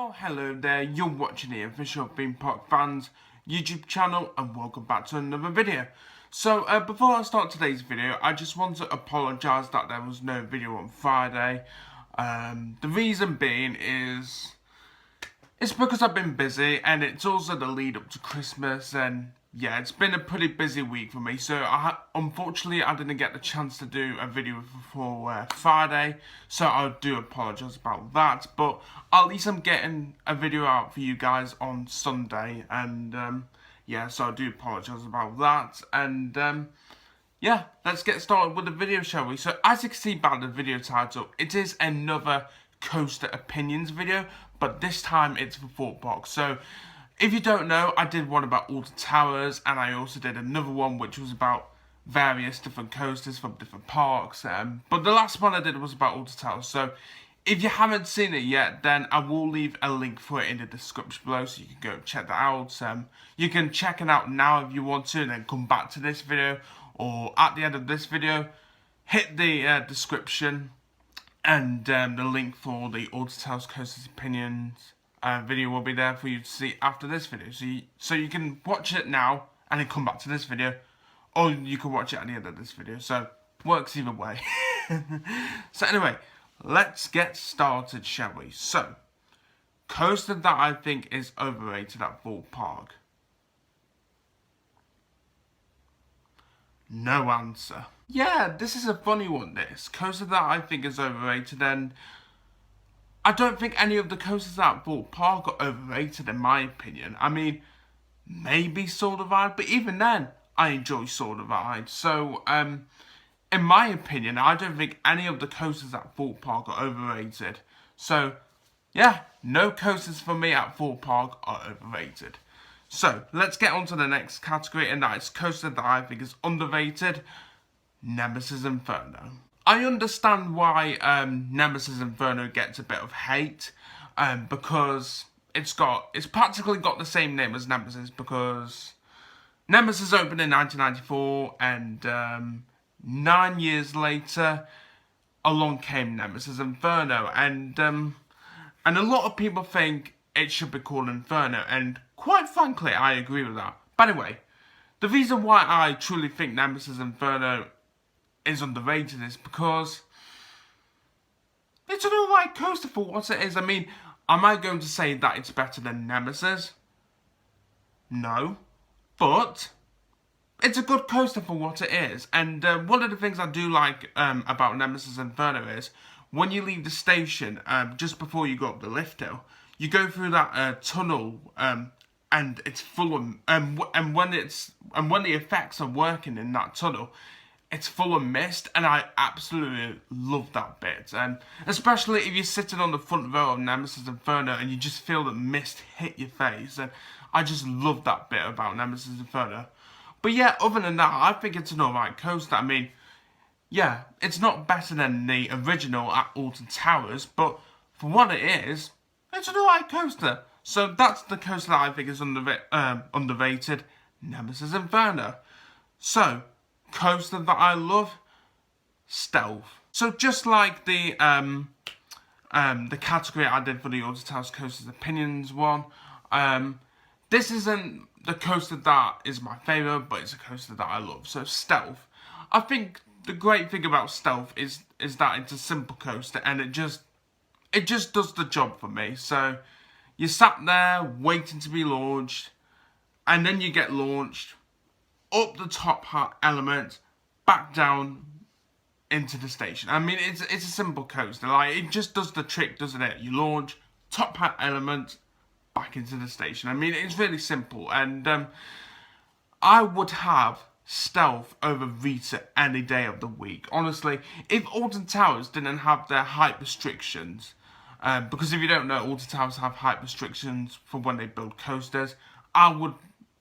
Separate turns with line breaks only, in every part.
Well, hello there, you're watching the official Theme Park Fans YouTube channel and welcome back to another video. So, before I start today's video, I just want to apologise that there was no video on Friday. The reason being is, it's because I've been busy and it's also the lead up to Christmas and yeah, it's been a pretty busy week for me, so unfortunately I didn't get the chance to do a video before Friday, so I do apologise about that, but at least I'm getting a video out for you guys on Sunday, and yeah, so I do apologise about that, and yeah, let's get started with the video, shall we? So as you can see by the video title, it is another Coaster Opinions video, but this time it's for Thorpe Park. So if you don't know, I did one about Alton Towers, and I also did another one which was about various different coasters from different parks. But the last one I did was about Alton Towers. So if you haven't seen it yet, then I will leave a link for it in the description below, so you can go check that out. You can check it out now if you want to, and then come back to this video, or at the end of this video, hit the description and the link for the Alton Towers Coasters Opinions video will be there for you to see after this video. So you can watch it now and then come back to this video, or you can watch it at the end of this video. So works either way. So anyway, let's get started, shall we? So, coaster that I think is overrated at Thorpe Park. No answer. Yeah, this is a funny one, this. Coaster that I think is overrated, and I don't think any of the coasters at Thorpe Park are overrated in my opinion. I mean, maybe Soar the Ride, but even then, I enjoy Soar the Ride. So, in my opinion, I don't think any of the coasters at Thorpe Park are overrated. So, yeah, no coasters for me at Thorpe Park are overrated. So, let's get on to the next category, and that is coaster that I think is underrated, Nemesis Inferno. I understand why Nemesis Inferno gets a bit of hate, because it's practically got the same name as Nemesis, because Nemesis opened in 1994, and 9 years later, along came Nemesis Inferno, and a lot of people think it should be called Inferno, and quite frankly, I agree with that. But anyway, the reason why I truly think Nemesis Inferno is underrated is because it's an alright coaster for what it is. I mean, am I going to say that it's better than Nemesis? No. But it's a good coaster for what it is. And one of the things I do like about Nemesis Inferno is when you leave the station, just before you go up the lift hill, you go through that tunnel, and it's full of and when the effects are working in that tunnel, it's full of mist, and I absolutely love that bit. And especially if you're sitting on the front row of Nemesis Inferno and you just feel the mist hit your face. And I just love that bit about Nemesis Inferno. But yeah, other than that, I think it's an alright coaster. I mean, yeah, it's not better than the original at Alton Towers, but for what it is, it's an alright coaster. So that's the coaster that I think is underrated, Nemesis Inferno. So, coaster that I love, Stealth. So just like the category I did for the Alton Towers Coasters Opinions one, this isn't the coaster that is my favourite, but it's a coaster that I love. So Stealth. I think the great thing about Stealth is that it's a simple coaster, and it just does the job for me. So you sat there waiting to be launched, and then you get launched up the top hat element, back down into the station. I mean, it's a simple coaster. Like, it just does the trick, doesn't it? You launch, top hat element, back into the station. I mean, it's really simple. And I would have Stealth over Rita any day of the week. Honestly, if Alton Towers didn't have their height restrictions, because if you don't know, Alton Towers have height restrictions for when they build coasters, I would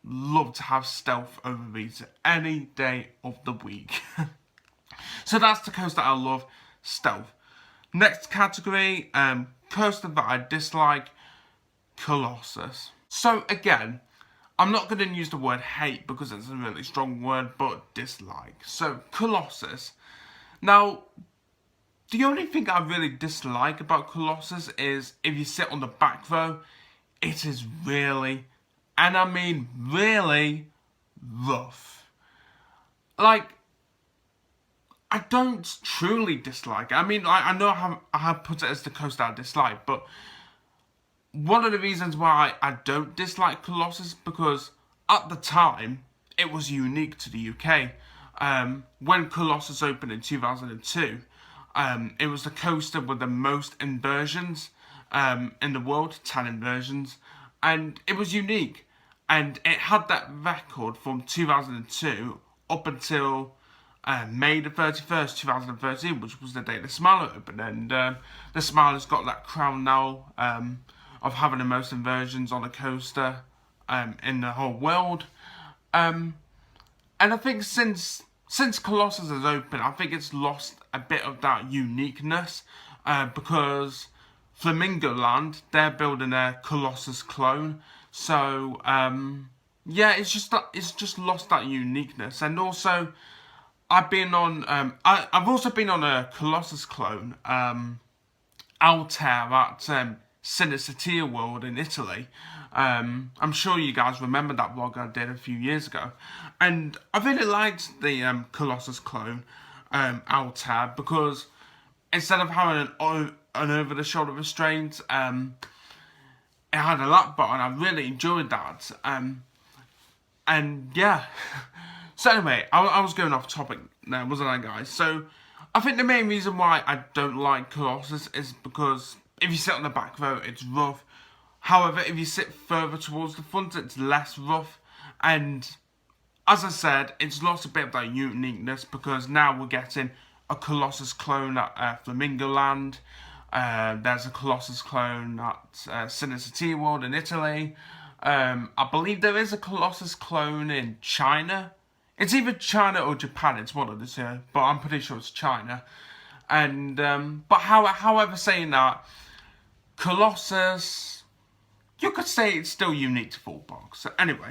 love to have Stealth over Rita any day of the week. So that's the coaster I love, Stealth. Next category, coaster that I dislike, Colossus. So again, I'm not going to use the word hate because it's a really strong word, but dislike. So Colossus. Now, The only thing I really dislike about Colossus is if you sit on the back row, it is really, and I mean really, rough. Like, I don't truly dislike it. I mean, I know I have put it as the coaster I dislike, but one of the reasons why I don't dislike Colossus because at the time it was unique to the UK. When Colossus opened in 2002, it was the coaster with the most inversions in the world, 10 inversions, and it was unique. And it had that record from 2002 up until May the 31st, 2013, which was the day the Smiler opened. And the Smiler's got that crown now of having the most inversions on a coaster in the whole world. And I think since Colossus has opened, I think it's lost a bit of that uniqueness because Flamingo Land, they're building a Colossus clone. So yeah, it's just lost that uniqueness. And also, I've I've also been on a Colossus clone, Altair at Cinecittà World in Italy. I'm sure you guys remember that vlog I did a few years ago, and I really liked the Colossus clone, Altair, because instead of having an over-the-shoulder restraint, it had a lap bar, and I really enjoyed that. And yeah. So anyway, I was going off topic there, wasn't I, guys? So I think the main reason why I don't like Colossus is because if you sit on the back row, it's rough. However, if you sit further towards the front, it's less rough. And as I said, it's lost a bit of that uniqueness because now we're getting a Colossus clone at Flamingo Land. There's a Colossus clone at Cinecittà World in Italy. I believe there is a Colossus clone in China. It's either China or Japan, it's one of the two, but I'm pretty sure it's China. And but however, saying that, Colossus, you could say it's still unique to Thorpe Park. So anyway,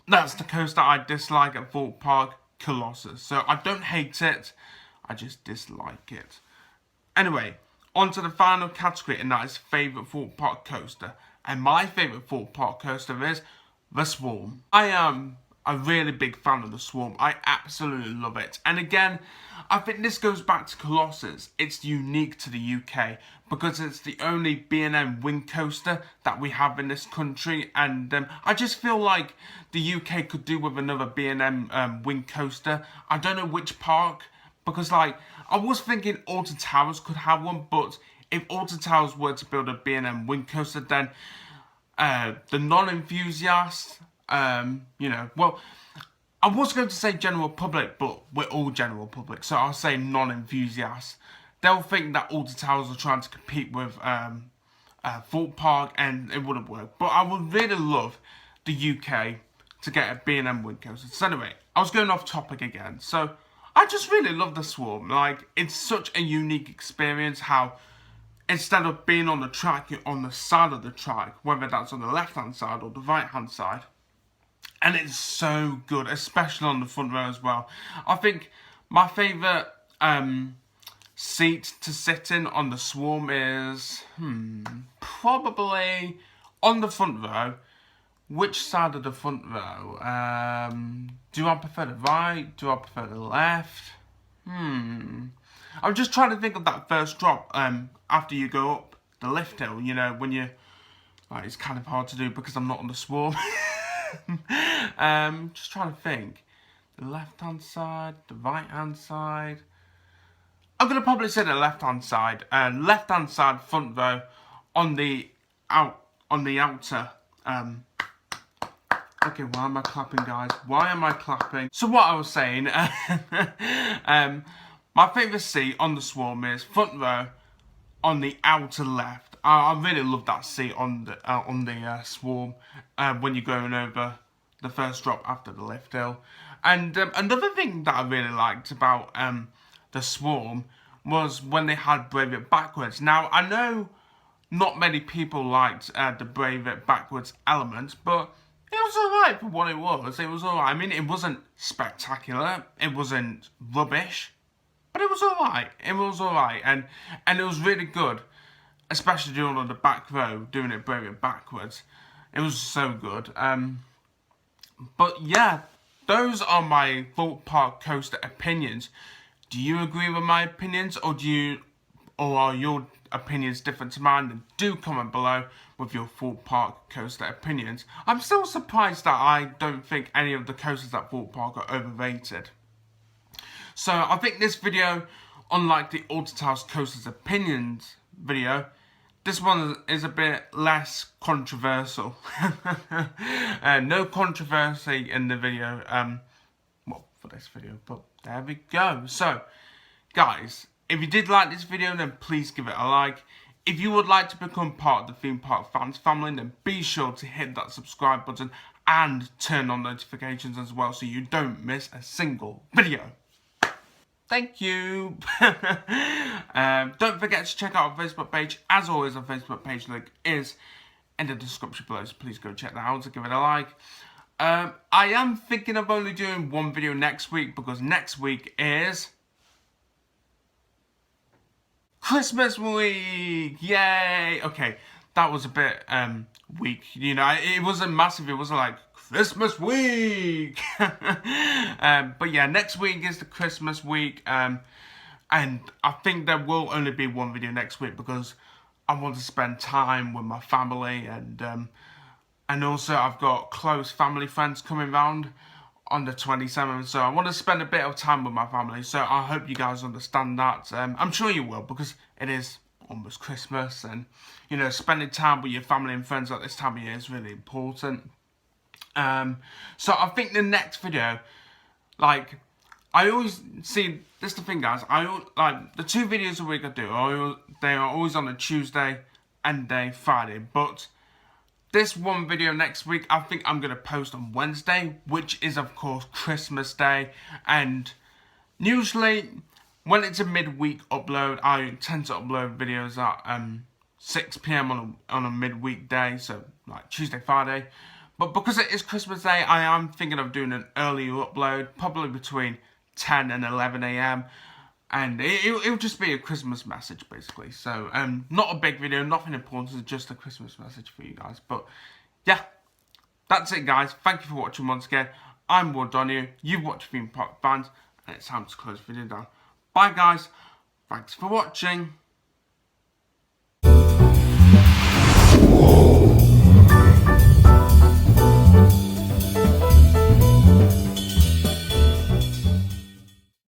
that's the coaster I dislike at Thorpe Park, Colossus. So I don't hate it, I just dislike it. Anyway, on to the final category, and that is favourite Thorpe Park coaster. And my favourite Thorpe Park coaster is the Swarm. I am a really big fan of the Swarm. I absolutely love it. And again, I think this goes back to Colossus. It's unique to the UK because it's the only B&M wing coaster that we have in this country. And I just feel like the UK could do with another B&M wing coaster. I don't know which park, because like I was thinking Alton Towers could have one, but if Alton Towers were to build a B&M wing coaster, then the non-enthusiasts, you know, well, I was going to say general public, but we're all general public, so I'll say non-enthusiasts. They'll think that Alton Towers are trying to compete with Thorpe Park, and it wouldn't work. But I would really love the UK to get a B&M wing coaster. So anyway, I was going off topic again. So I just really love the Swarm. Like, it's such a unique experience how instead of being on the track, you're on the side of the track, whether that's on the left-hand side or the right-hand side. And it's so good, especially on the front row as well. I think my favourite seat to sit in on the Swarm is, probably on the front row. Which side of the front row? Do I prefer the right? Do I prefer the left? I'm just trying to think of that first drop after you go up the lift hill, you know, when you... Like, it's kind of hard to do because I'm not on the Swarm. Just trying to think. The left-hand side, the right-hand side. I'm going to probably say the left-hand side. Left-hand side, front row, on the outer... Okay, why am I clapping, guys? Why am I clapping? So what I was saying, my favourite seat on the Swarm is front row on the outer left. I really love that seat on the Swarm when you're going over the first drop after the lift hill. And another thing that I really liked about the Swarm was when they had Brave It Backwards. Now, I know not many people liked the Brave It Backwards element, but it was alright for what it was. It was alright. I mean, it wasn't spectacular. It wasn't rubbish. But it was alright. It was alright, and it was really good, especially doing on the back row, doing it very backwards. It was so good. But yeah, those are my Thorpe Park coaster opinions. Do you agree with my opinions, or are your opinions different to mine? Then do comment below with your Thorpe Park coaster opinions. I'm still surprised that I don't think any of the coasters at Thorpe Park are overrated. So I think this video, unlike the Alton Towers Coasters opinions video, this one is a bit less controversial. No controversy in the video, well, for this video, but there we go. So, guys, if you did like this video, then please give it a like. If you would like to become part of the Theme Park Fans family, then be sure to hit that subscribe button and turn on notifications as well so you don't miss a single video. Thank you. Don't forget to check out our Facebook page. As always, our Facebook page link is in the description below, so please go check that out and give it a like. I am thinking of only doing one video next week because next week is Christmas week. Yay! Okay, that was a bit weak. You know, it wasn't massive. It wasn't like Christmas week. But yeah, next week is the Christmas week. And I think there will only be one video next week because I want to spend time with my family, and also I've got close family friends coming round on the 27th, so I want to spend a bit of time with my family, so I hope you guys understand that. I'm sure you will, because it is almost Christmas, and you know, spending time with your family and friends at this time of year is really important. So I think the next video, like, I always see, this is the thing, guys, like, the 2 videos a week I do, they are always on a Tuesday and a Friday, but this one video next week, I think I'm going to post on Wednesday, which is, of course, Christmas Day. And usually, when it's a midweek upload, I tend to upload videos at 6 PM on a midweek day, so like Tuesday, Friday. But because it is Christmas Day, I am thinking of doing an earlier upload, probably between 10 and 11 AM. And it'll just be a Christmas message, basically. So, not a big video, nothing important, just a Christmas message for you guys. But, yeah, that's it, guys. Thank you for watching once again. I'm Will Donahue. You've watched Theme Park Fans, and it's time to close the video down. Bye, guys. Thanks for watching.